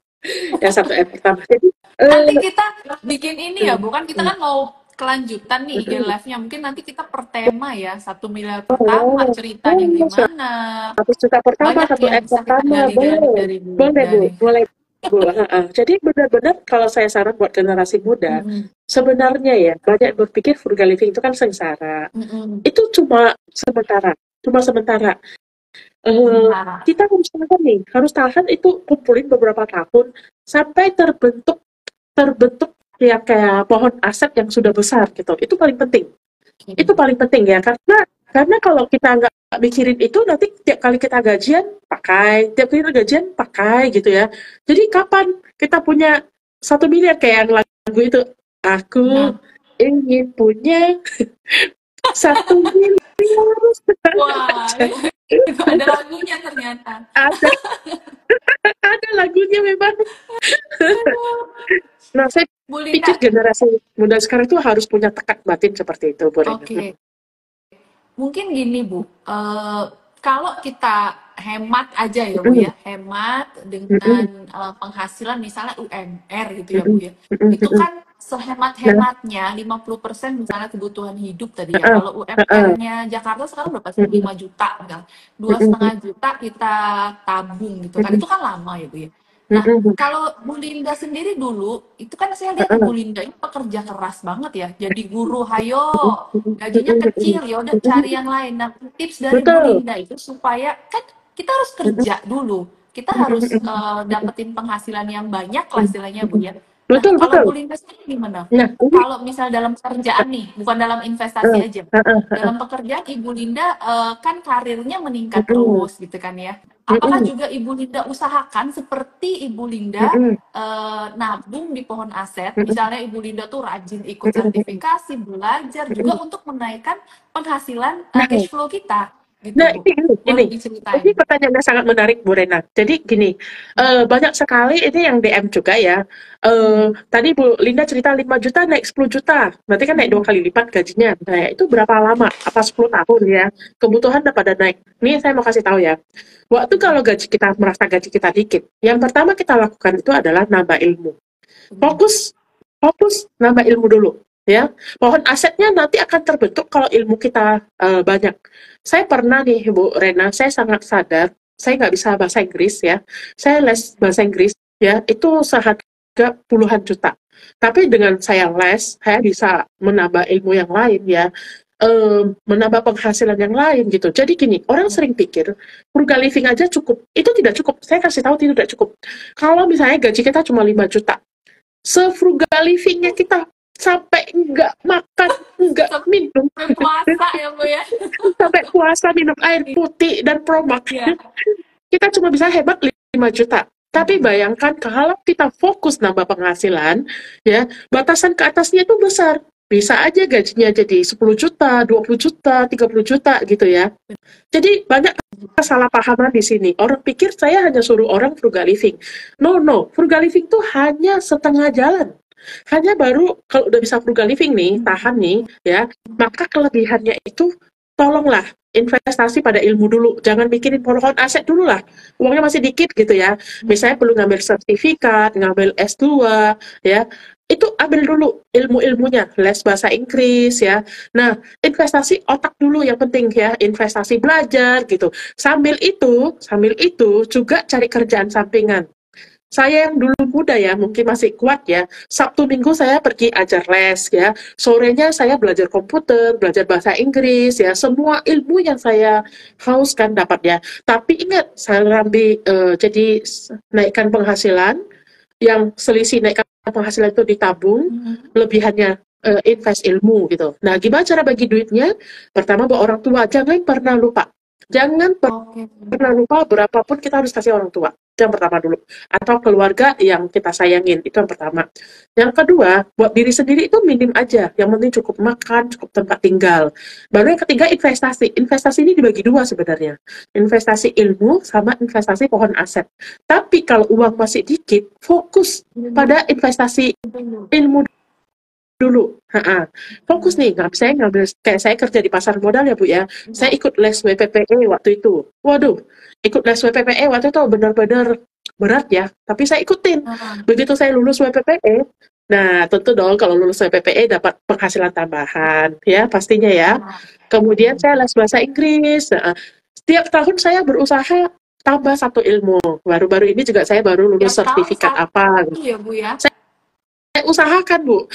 Yang satu M pertama. Jadi, Nanti kita bikin ini ya, mm, bukan kita mm, kan mau kelanjutan nih IG mm, live-nya. Mungkin nanti kita per tema ya, 1 miliar pertama oh, ceritanya oh, gimana. 100 juta pertama, Banyak satu yang M bisa kita pertama, gali-gali boleh. dari Bu Boleh, Linda Bu. nih. Boleh, Bu. Heeh. Jadi benar-benar kalau saya saran buat generasi muda, Mm-mm. sebenarnya ya, banyak berpikir frugal living itu kan sengsara. Mm-mm. Itu cuma sementara. Cuma sementara. Sementara. Kita harus tahan nih, harus tahan itu kumpulin beberapa tahun sampai terbentuk terbentuk ya kayak pohon aset yang sudah besar gitu. Itu paling penting. Itu Oke. paling penting ya karena kalau kita nggak mikirin itu nanti tiap kali kita gajian pakai, tiap kali kita gajian pakai gitu ya. Jadi kapan kita punya 1 miliar kayak yang lagu itu, aku Nah, ingin punya 1 miliar wah, saja. itu ada lagunya ternyata. Ada ada lagunya memang. Nah, saya Bu pikir Linda, generasi muda sekarang itu harus punya tekad batin seperti itu, Bu Rena. oke. Mungkin gini Bu, kalau kita hemat aja ya Bu Mm-mm, ya, hemat dengan mm-mm, penghasilan misalnya UMR gitu ya Bu mm-mm, ya. mm-mm, Itu mm-mm. kan Nah, sehemat-hematnya 50% misalnya kebutuhan hidup tadi ya. heeh, Kalau heeh, UMR-nya Jakarta sekarang berapa sih? mm-mm, 5 juta misalnya. Dua mm-mm, setengah juta kita tabung gitu kan. mm-mm, Itu kan lama ya Bu ya. Nah, mm-mm, kalau Bu Linda sendiri dulu, itu kan saya lihat heeh, Bu Linda ini pekerja keras banget ya. Jadi guru, hayo mm-mm, gajinya mm-mm, kecil mm-mm, ya udah cari mm-mm. yang lain. Nah, tips dari Bu Betul. Linda itu supaya kan kita harus Mm-mm, kerja dulu, kita mm-mm, harus mm-mm, mm-mm, dapetin penghasilan yang banyak lah mm-mm, istilahnya Bu mm-mm. ya. Nah, Betul, kalau betul. Bu Linda sendiri gimana? Nah, ini Kalau misal dalam pekerjaan nih, bukan dalam investasi aja. heeh, heeh, Dalam pekerjaan Ibu Linda kan karirnya meningkat mm-mm, terus gitu kan ya. Apakah mm-mm, juga Ibu Linda usahakan seperti Ibu Linda mm-mm, nabung di pohon aset, mm-mm, misalnya Ibu Linda tuh rajin ikut mm-mm, mm-mm, sertifikasi, belajar juga mm-mm. untuk menaikkan penghasilan Nah, cash flow kita, gitu Nah, Bu. ini Boleh ini diceritain. pertanyaan yang sangat menarik, Bu Rena. Jadi gini, banyak sekali ini yang DM juga ya. Hmm. Tadi Bu Linda cerita 5 juta naik 10 juta, berarti kan naik 2 kali lipat gajinya. Nah, itu berapa lama? Apa 10 tahun ya? Kebutuhan udah pada naik. Nih saya mau kasih tahu ya. Waktu kalau gaji kita merasa gaji kita dikit, yang pertama kita lakukan itu adalah nambah ilmu. Benar. Fokus, fokus nambah ilmu dulu. Ya, pohon asetnya nanti akan terbentuk kalau ilmu kita banyak. Saya pernah nih Bu Rena, saya sangat sadar, saya nggak bisa bahasa Inggris ya. Saya les bahasa Inggris ya, itu seharga puluhan juta. Tapi dengan saya les, saya bisa menambah ilmu yang lain ya. menambah penghasilan yang lain gitu. Jadi gini, orang sering pikir frugal living aja cukup. Itu tidak cukup. Saya kasih tahu itu tidak cukup. Kalau misalnya gaji kita cuma 5 juta, sefrugal livingnya kita sampai nggak makan, nggak minum, Sampai puasa ya Bu ya. sampai puasa minum air putih dan promak, Iya. kita cuma bisa hebat 5 juta. Tapi bayangkan kalau kita fokus nambah penghasilan, ya batasan ke atasnya itu besar. Bisa aja gajinya jadi 10 juta, 20 juta, 30 juta gitu ya. Jadi banyak kesalahpahaman di sini. Orang pikir saya hanya suruh orang frugal living. No, no. Frugal living tuh hanya setengah jalan. Hanya baru kalau udah bisa frugal living nih, tahan nih, ya, maka kelebihannya itu tolonglah investasi pada ilmu dulu. Jangan mikirin pohon aset dulu lah. Uangnya masih dikit gitu ya. Misalnya perlu ngambil sertifikat, ngambil S2, ya. Itu ambil dulu ilmu-ilmunya, les bahasa Inggris ya. Nah, investasi otak dulu yang penting ya, investasi belajar gitu. Sambil itu juga cari kerjaan sampingan. Saya yang dulu muda ya, mungkin masih kuat ya. Sabtu Minggu saya pergi ajar les ya. Sorenya saya belajar komputer, belajar bahasa Inggris ya. Semua ilmu yang saya hauskan dapat ya. Tapi ingat, saya jadi naikkan penghasilan, yang selisih naikkan penghasilan itu ditabung, lebihannya invest ilmu gitu. Nah, gimana cara bagi duitnya? Pertama, buat orang tua, jangan pernah lupa. Jangan Oke. pernah lupa berapapun kita harus kasih orang tua. Itu yang pertama dulu. Atau keluarga yang kita sayangin. Itu yang pertama. Yang kedua, buat diri sendiri itu minim aja. Yang penting cukup makan, cukup tempat tinggal. Baru yang ketiga, investasi. Investasi ini dibagi dua sebenarnya. Investasi ilmu sama investasi pohon aset. Tapi kalau uang masih dikit, fokus pada investasi ilmu dulu. Fokus nih, saya ngambil, kayak saya kerja di pasar modal ya Bu ya, saya ikut les WPPE waktu itu. Waduh, ikut les WPPE waktu itu benar-benar berat ya, tapi saya ikutin. Begitu saya lulus WPPE, nah tentu dong kalau lulus WPPE dapat penghasilan tambahan ya pastinya ya. Kemudian saya les bahasa Inggris. Setiap tahun saya berusaha tambah satu ilmu. Baru-baru ini juga saya baru lulus Tiap tahun sertifikat apa. satu ya Bu ya. Saya usahakan Bu,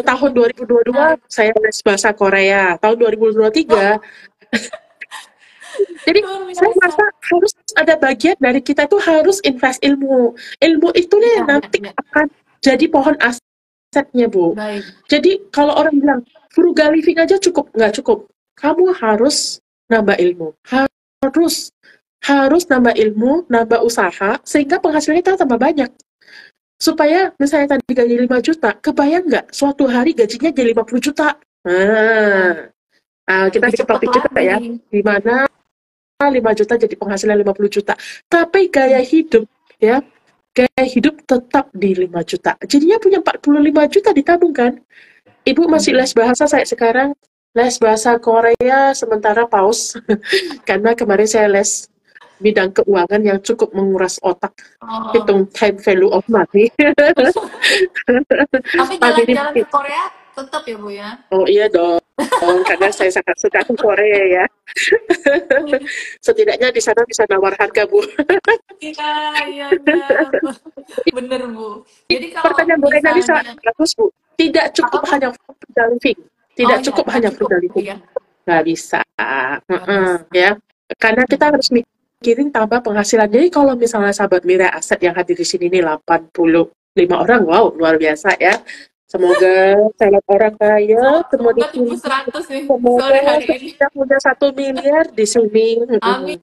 tahun 2022 saya les bahasa Korea, tahun 2023. Jadi Luar saya biasa. merasa harus ada bagian dari kita itu harus invest ilmu. Ilmu itu nih Iya, nanti iya. akan jadi pohon asetnya Bu. Baik. Jadi kalau orang bilang frugal living aja cukup, nggak cukup. Kamu harus nambah ilmu. Harus nambah ilmu, nambah usaha, sehingga penghasilannya kita tambah banyak. Supaya misalnya tadi gaji 5 juta, kebayang nggak suatu hari gajinya jadi 50 juta? Kita Lebih bikin cepat topik juga ya, lagi. di mana 5 juta jadi penghasilan 50 juta. Tapi gaya hidup ya, gaya hidup tetap di 5 juta. Jadinya punya 45 juta ditabung kan? Ibu masih les bahasa, saya sekarang les bahasa Korea sementara pause. Karena kemarin saya les bidang keuangan yang cukup menguras otak, Oh. hitung time value of money. Tapi Pagi ini, jalan-jalan ke Korea tetap ya Bu ya. oh iya dong, karena saya sangat suka ke Korea ya. Setidaknya di sana bisa nawar harga, Bu. Iya, iya, iya. Bener Bu. Jadi kalau Pertanyaan Bu Rena ini misalnya sangat bagus, Bu. Tidak apa cukup Bu? hanya frugal living. Oh Tidak ya, cukup nggak hanya cukup frugal Bu living. ya. Nggak bisa. Nggak bisa. Ya. Karena kita harus mikirin tambah penghasilan. Jadi kalau misalnya sahabat Mira Aset yang hadir di sini nih 85 orang, wow, luar biasa ya. Semoga sangat orang kaya, semua Semoga dipilih. tembus 100 nih sore Semoga hari ini. kita punya 1 miliar di sini. Amin,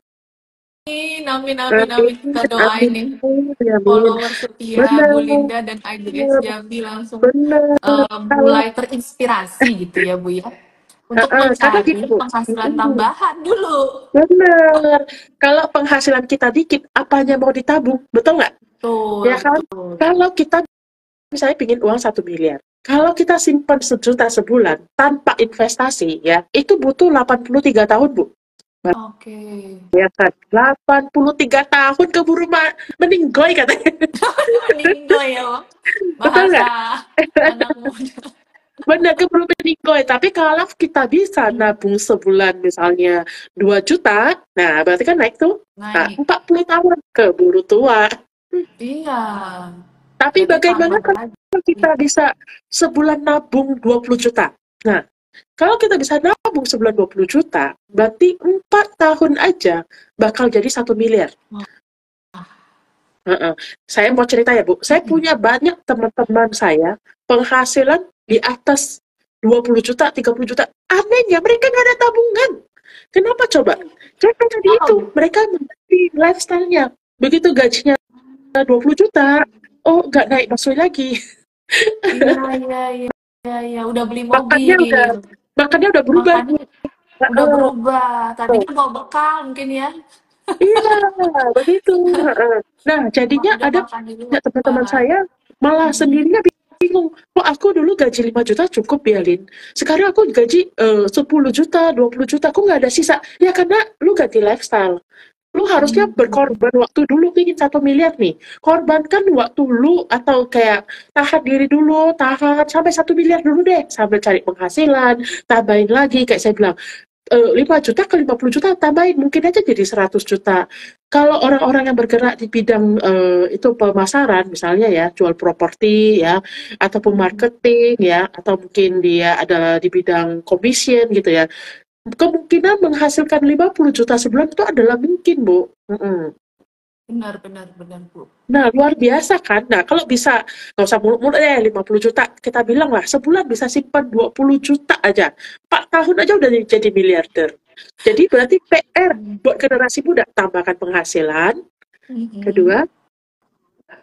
amin, amin, Amin, amin. Kita doain amin, nih amin. follower setia Benar, Bu Linda dan IDS Jambi langsung benar. Kalau mulai terinspirasi gitu ya Bu ya. Untuk karena gini mencari Bu, penghasilan tambahan dulu. benar. Kalau penghasilan kita dikit, apanya mau ditabung, betul nggak? Betul, Ya kan? betul. Kalau kita misalnya pingin uang 1 miliar, kalau kita simpan 1 juta sebulan tanpa investasi, ya itu butuh 83 tahun Bu. Oke. Ya kan? 83 tahun keburu meninggoy katanya. Meninggal ya, Wak. Betul Bahasa nggak? anak muda. Benar, keburu meninggoy. Tapi kalau kita bisa nabung sebulan misalnya 2 juta, nah berarti kan naik tuh. Nah, Naik. 40 tahun keburu tua. Iya. Tapi Berarti tambah bagaimana kalau lagi. kita bisa sebulan nabung 20 juta? Nah, Kalau kita bisa nabung sebulan 20 juta, berarti 4 tahun aja bakal jadi 1 miliar. Wah. Heeh. Saya mau cerita ya, Bu. Saya Mm-mm. punya banyak teman-teman saya penghasilan di atas 20 juta, 30 juta. Anehnya mereka nggak ada tabungan. Kenapa coba? Karena tadi Kenapa, itu Bu? mereka mengerti lifestyle-nya. Begitu gajinya 20 juta, oh nggak naik busway lagi. Iya, iya, iya, iya, iya. Udah beli Makannya udah mobil, makannya udah berubah, Bu. makannya udah Heeh. berubah. Tadinya bawa bekal mungkin ya. Iya, begitu. Heeh. Nah, jadinya Udah ada makan di banyak teman-teman luar. saya malah Mm-mm. sendirinya bingung. Kok aku dulu gaji 5 juta cukup ya, Lin? Sekarang aku gaji 10 juta, 20 juta, aku nggak ada sisa. Ya karena lu ganti lifestyle. Lu harusnya Mm-mm. berkorban waktu dulu ingin 1 miliar nih. Korbankan waktu lu atau kayak tahan diri dulu, tahan sampai 1 miliar dulu deh. Sambil cari penghasilan, tambahin lagi kayak saya bilang. 5 juta ke 50 juta tambahin, mungkin aja jadi 100 juta. Kalau orang-orang yang bergerak di bidang itu pemasaran, misalnya ya, jual properti ya, ataupun Mm-mm. marketing ya, atau mungkin dia adalah di bidang commission gitu ya, kemungkinan menghasilkan 50 juta sebulan itu adalah mungkin, Bu. Mm-mm. Benar, benar, benar, Bu. Nah, luar biasa kan? Nah, kalau bisa, nggak usah muluk-muluk deh, 50 juta. Kita bilang lah, sebulan bisa simpan 20 juta aja. 4 tahun aja udah jadi miliarder. Jadi berarti PR buat generasi muda, tambahkan penghasilan. Mm-mm. Kedua,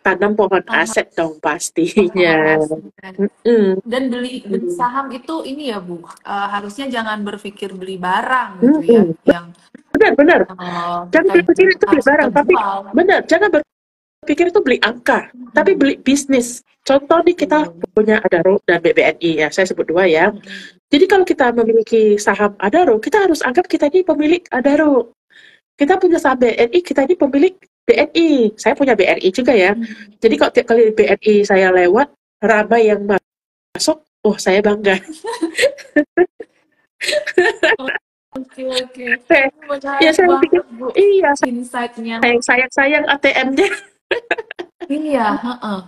tanam pohon Sama aset dong pastinya. pohon asin. Mm-mm. Dan beli Mm-mm. saham itu ini ya, Bu, harusnya jangan berpikir beli barang gitu ya, Mm-mm. yang Benar-benar. Jangan kita berpikir itu beli harus kita barang, tapi jual. benar, jangan berpikir itu beli angka, tapi Mm-mm. beli bisnis. Contoh nih kita Betul. punya Adaro dan BBNI ya, saya sebut dua ya. Mm-mm. Jadi kalau kita memiliki saham Adaro, kita harus anggap kita ini pemilik Adaro. Kita punya saham BNI, kita ini pemilik BNI. Saya punya BRI juga ya. Mm-mm. Jadi kalau tiap kali BNI saya lewat, ramai yang masuk, oh saya bangga. Oke, oke. Saya, ya Menarik saya pikir, banget, Bu, iya insight-nya. sayang ATM-nya. Iya, heeh.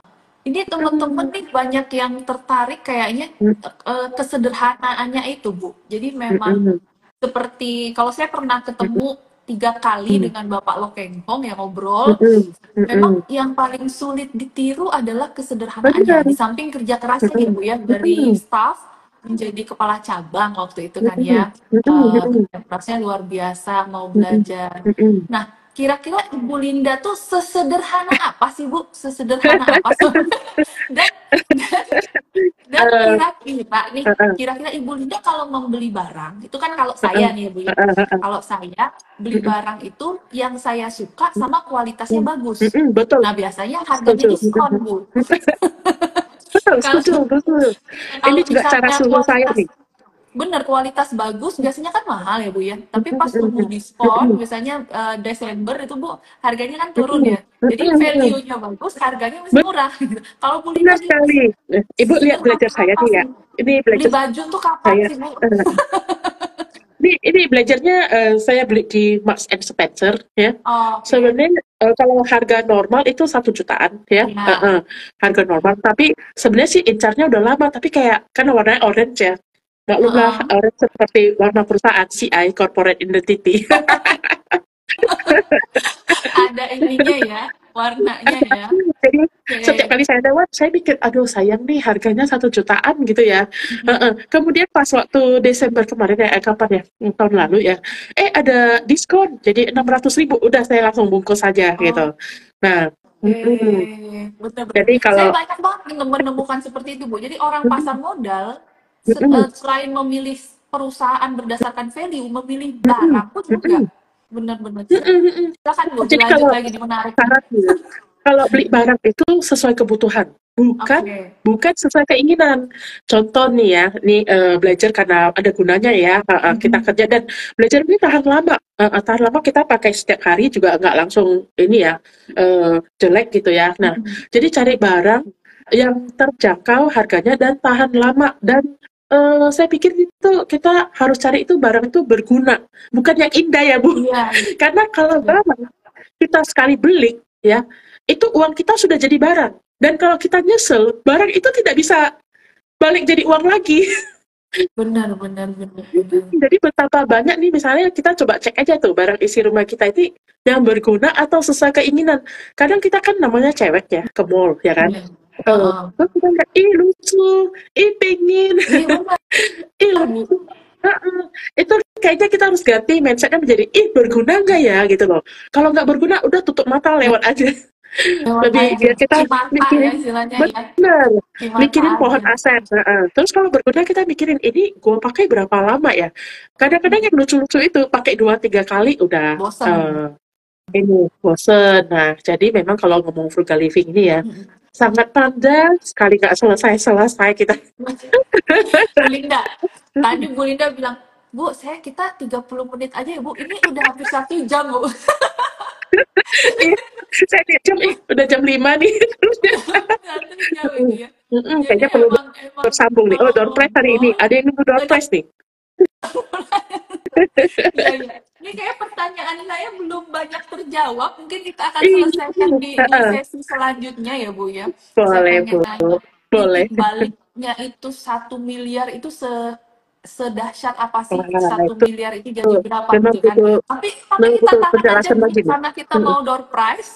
Ini teman-teman nih banyak yang tertarik kayaknya kesederhanaannya itu, Bu. Jadi memang seperti kalau saya pernah ketemu 3 kali dengan Bapak Lokenghong yang ngobrol, memang yang paling sulit ditiru adalah kesederhanaannya. Benar. Di samping kerja kerasnya nih Bu ya, dari staff menjadi kepala cabang waktu itu kan ya, kerja kerasnya luar biasa, mau belajar. Nah, kira-kira Ibu Linda tuh sesederhana apa sih Bu? Sesederhana apa? Dan dan dan kira-kira nih, kira-kira Ibu Linda kalau membeli barang, itu kan kalau saya nih ya Bu ya, kalau saya beli barang itu yang saya suka sama kualitasnya bagus. Betul, Nah, biasanya harganya setuju. diskon, Bu. Betul, Kalau setuju, betul. Ini kalau juga cara misalnya suruh saya nih. bener kualitas bagus biasanya kan mahal ya Bu ya. Tapi pas nunggu diskon, misalnya Desember itu Bu, harganya kan turun ya. Jadi value-nya bagus, harganya masih murah. Kalau Bu Linda Benar sekali. Ibu itu lihat belajar saya apa nih ya. sih? Ini Beli belajar baju tuh kapan saya. sih Bu? Ini belajarnya saya beli di Marks and Spencer ya. Oke, Sebenarnya kalau harga normal itu 1 jutaan ya, ya. harga normal. Tapi sebenarnya sih incarnya udah lama. Tapi kayak kan warnanya orange ya. Maklumlah Heeh. orange seperti warna perusahaan CI Corporate Identity. Ada ininya ya, warnanya ya. Jadi setiap Oke. kali saya lewat, saya mikir, aduh sayang nih harganya 1 jutaan gitu ya. Kemudian pas waktu Desember kemarin ya, kapan ya? Tahun lalu ya. Ada diskon, jadi 600.000. Udah saya langsung bungkus saja Oh, gitu. Nah, mm-mm. benar-benar. Jadi Saya kalau banyak banget menemukan seperti itu, Bu. Jadi orang pasar modal mm-mm, selain memilih perusahaan berdasarkan value, memilih mm-mm, barang pun juga. mm-mm, Benar-benar. mm-mm, mm-mm. Silakan Bu, Jadi dilanjut kalau lagi di menarik nih. syaratnya, kalau beli barang itu sesuai kebutuhan, bukan Oke. bukan sesuai keinginan. Contoh nih ya, nih belajar karena ada gunanya ya, kita Mhm. kerja dan belajar ini tahan lama. Tahan lama kita pakai setiap hari juga nggak langsung ini ya jelek gitu ya. Nah, Mhm. jadi cari barang yang terjangkau harganya dan tahan lama dan saya pikir itu kita harus cari itu barang itu berguna, bukan yang indah ya Bu. Iya, Karena kalau iya. barang kita sekali beli ya, itu uang kita sudah jadi barang. Dan kalau kita nyesel, barang itu tidak bisa balik jadi uang lagi. Benar, benar, benar, benar. Jadi betapa banyak nih misalnya kita coba cek aja tuh barang isi rumah kita itu yang berguna atau sesuai keinginan. Kadang kita kan namanya cewek ya ke mall ya kan. Iya. Heeh. Terus kita kayak ih lucu, ih pengen, Iya benar, ih Bu. lucu. Heeh. Itu kayaknya kita harus ganti mindsetnya menjadi ih berguna nggak ya gitu loh. Kalau nggak berguna udah tutup mata Ya, lewat aja. lewat Lebih aja. biar kita Cuci mata ya mikirin istilahnya ya. bener, Cuci mata mikirin pohon aja. aset. Heeh. Terus kalau berguna kita mikirin ini gue pakai berapa lama ya. Kadang-kadang yang lucu-lucu itu pakai 2-3 kali udah Bosen. ini bosen. Nah, jadi memang kalau ngomong frugal living ini ya sangat panjang sekali nggak selesai-selesai kita. Bu Linda, tadi Bu Linda bilang, Bu, kita 30 menit aja ya Bu, ini udah hampir 1 jam Bu. Iya, saya lihat jam, udah jam 5 nih. Terus dia, 1 jam ini ya. Jadi kayaknya perlu emang bersambung nih. Oh, kalau door prize hari ini. ngobrol Ada yang nunggu door banyak. prize nih. Iya, iya. Ini kayak pertanyaan saya belum banyak terjawab. Mungkin kita akan selesaikan Iya, di heeh. sesi selanjutnya ya Bu ya. Saya Boleh, pengen Bu. nanya, Boleh. titik baliknya itu 1 miliar itu sedahsyat apa sih Wah, satu itu miliar itu jadi berapa memang gitu kan? butuh Tapi memang kita butuh tahan aja penjelasan nih lagi nih. karena kita Mhm, mau door prize.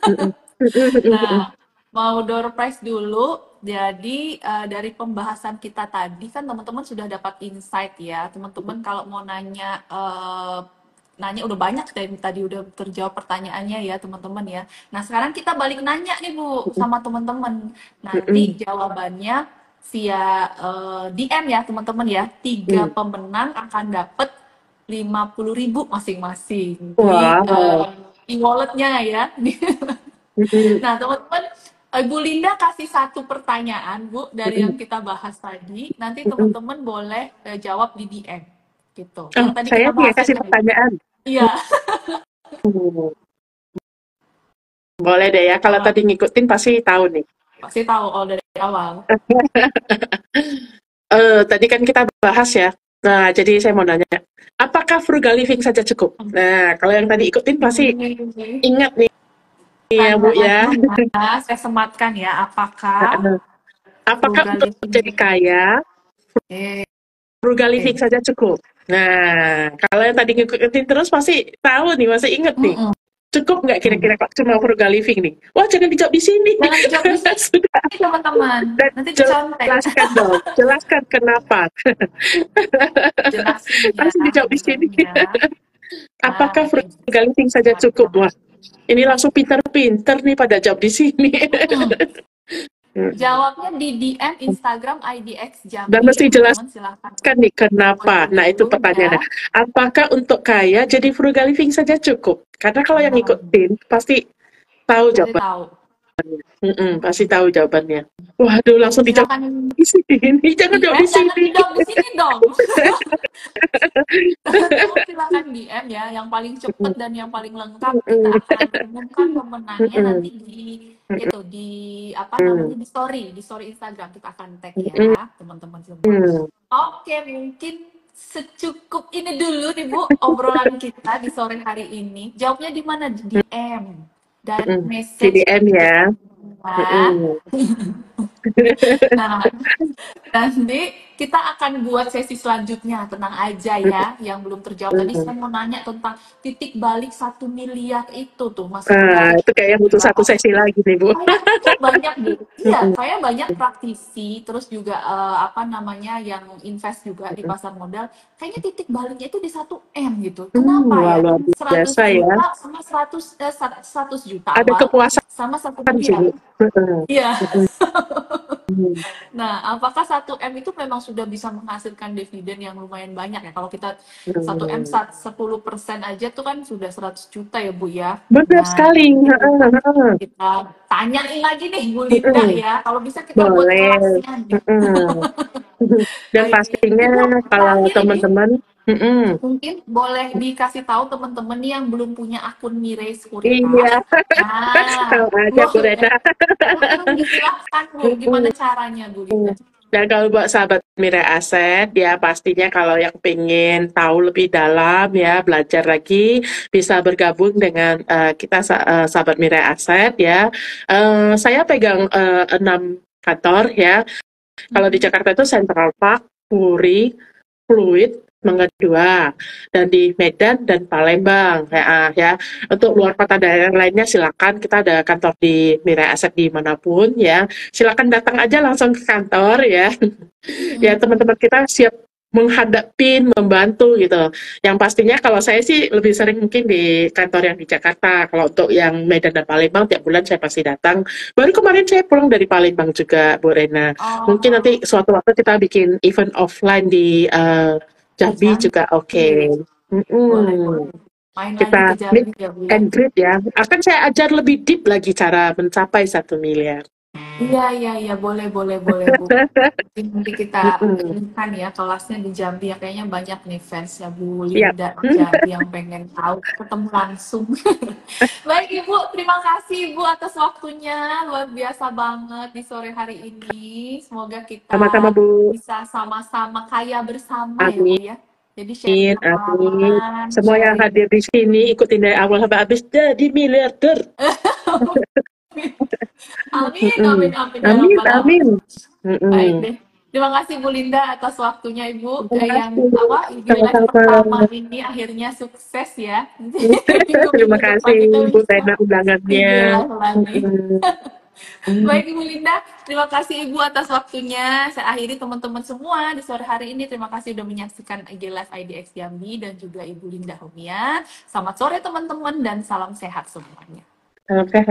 mhm. Mhm, mhm, mhm. Nah, mau door prize dulu. Jadi dari pembahasan kita tadi kan teman-teman sudah dapat insight ya. Teman-teman kalau mau nanya nanya udah banyak tadi udah terjawab pertanyaannya ya teman-teman ya. Nah, sekarang kita balik nanya nih Bu sama teman-teman. Nanti Mhm. jawabannya via DM ya teman-teman ya. Tiga Mhm. pemenang akan dapat 50.000 masing-masing di Wow. e-walletnya ya. Mhm, Nah, teman-teman, Bu Linda kasih satu pertanyaan, Bu, dari mhm, yang kita bahas tadi. Nanti mhm. teman-teman boleh jawab di DM, gitu. Oh, Yang tadi saya kita nih ya bahas kasih tadi. pertanyaan. Iya, Hmm, boleh deh ya. Kalau uh, tadi ngikutin pasti tahu nih. pasti tahu kalau dari awal. Tadi kan kita bahas ya. Nah, jadi saya mau nanya, apakah frugal living saja cukup? Nah, kalau yang tadi ikutin pasti Ini ingat nih ya, Bu ya. pertanyaannya ya, saya sematkan ya. Apakah Apakah frugal untuk living? jadi kaya, Eh, frugal living saja cukup? Nah, kalau yang tadi ngikutin terus pasti tahu nih, masih inget nih. mm-mm. Cukup nggak kira-kira Pak cuma frugal living nih? Wah, jangan dijawab di sini. Jangan dijawab di sini, Sudah, teman-teman. dan Nanti dicontek. jelaskan dong. Jelaskan kenapa. Jelasin ya Langsung dijawab di sini. sebenarnya. Nah, Apakah ini frugal living saja cukup? sematkan. Wah, ini langsung pinter-pinter nih pada jawab di sini. Mm-mm. Mm. Jawabnya di DM Instagram IDX Dan Jambi, mesti teman-teman. Silahkan jelaskan nih kenapa. follow Nah, itu dulu pertanyaannya. ya. Apakah untuk kaya jadi frugal living saja cukup? Karena kalau yang Nah, ngikutin pasti tahu pasti jawabannya. tahu. Pasti tahu jawabannya. Waduh, langsung dijawab Silakan di sini. Jangan jawab di DM, jangan sini. dijawab di sini dong. Teman-teman silakan DM ya, yang paling cepat dan yang paling lengkap kita akan umumkan pemenangnya nanti di apa namanya di story Instagram kita akan tag ya teman-teman semua. Oke, mungkin secukup ini dulu nih Bu obrolan kita di sore hari ini. Jawabnya di mana? Di DM dan message CDM ke ya. saya. Nah, nanti kita akan buat sesi selanjutnya, tenang aja ya. Yang belum terjawab tadi saya mau nanya tentang titik balik 1 miliar itu tuh masih menarik. Itu kayaknya butuh satu Berapa? sesi lagi nih, Bu. Kayaknya banyak Bu. Iya, saya banyak praktisi, terus juga apa namanya yang invest juga di pasar modal. Kayaknya titik baliknya itu di 1 M gitu. Kenapa Wah, ya? luar 100 biasa ya. juta sama 100 juta Ada awal kepuasan sama satu sih, Bu. miliar. Iya. Mm, mm, Nah, apakah 1 M itu memang sudah bisa menghasilkan dividen yang lumayan banyak ya? Kalau kita 1 M mm. 10% aja tuh kan sudah 100 juta ya Bu ya. Benar Nah, sekali. nanti kita, Heeh, heeh. kita tanyain lagi nih Bu Linda Mm-mm. ya. Kalau bisa kita buat Boleh. kelasnya nih. Mm-mm. Dan Baik. pastinya Ibu, kalau terakhir ini teman-teman, mungkin boleh dikasih tahu teman-teman nih yang belum punya akun Mirai Sekuritas. iya, Nah, tahu aja Bu boleh. Rena. Disilahkan Bu, gimana caranya Bu Linda? Dan kalau buat sahabat Mirai Aset, ya pastinya kalau yang pengen tahu lebih dalam ya, belajar lagi, bisa bergabung dengan kita sahabat Mirai Aset ya. Saya pegang 6 kantor ya. Kalau di Jakarta itu Central Park, Puri, Fluid, Mangga 2, dan di Medan dan Palembang ya. Untuk luar kota daerah lainnya silakan, kita ada kantor di Mirai Asset dimanapun ya. Silakan datang aja langsung ke kantor ya. Ya teman-teman kita siap menghadapi, membantu gitu. Yang pastinya kalau saya sih lebih sering mungkin di kantor yang di Jakarta. Kalau untuk yang Medan dan Palembang tiap bulan saya pasti datang. Baru kemarin saya pulang dari Palembang juga, Bu Rena. Mungkin nanti Oh, suatu waktu kita bikin event offline di di Jambi juga oke. Jambi. Boleh, Mm-mm. boleh. Main lagi ke Kita meet Jambi ya, Bu ya. and greet ya. Akan saya ajar lebih deep lagi cara mencapai 1 miliar. Iya, iya, iya, boleh, boleh, boleh, Bu. Mungkin nanti kita Mm-mm. kan ya kelasnya di Jambi ya. Kayaknya banyak nih fansnya Bu Siap. Linda di Jambi yang pengen tahu, ketemu langsung. Baik Ibu, terima kasih Ibu atas waktunya. Luar biasa banget di sore hari ini. Semoga kita Sama-sama Bu. bisa sama-sama kaya bersama ya Bu Amin. ya. Jadi sharing Amin. pengalaman, Semua yang sharing. hadir di sini ikutin dari awal sampai habis jadi miliarder. Amin, Mm-mm. amin, amin ya Amin, rabbal amin. alamin. Baik Mm-mm. deh. Terima kasih Bu Linda atas waktunya Ibu. Terima Yang kasih. apa IG Live pertama Sama-sama. ini akhirnya sukses ya. Minggu-minggu Terima depan kasih kita Bu bisa Tena IG undangannya. Live lagi. Mm-mm. Mm. Baik Ibu Linda, terima kasih Ibu atas waktunya. Saya akhiri teman-teman semua di sore hari ini. Terima kasih sudah menyaksikan IG Live IDX Jambi dan juga Ibu Linda Homian. Selamat sore teman-teman dan salam sehat semuanya. Salam sehat.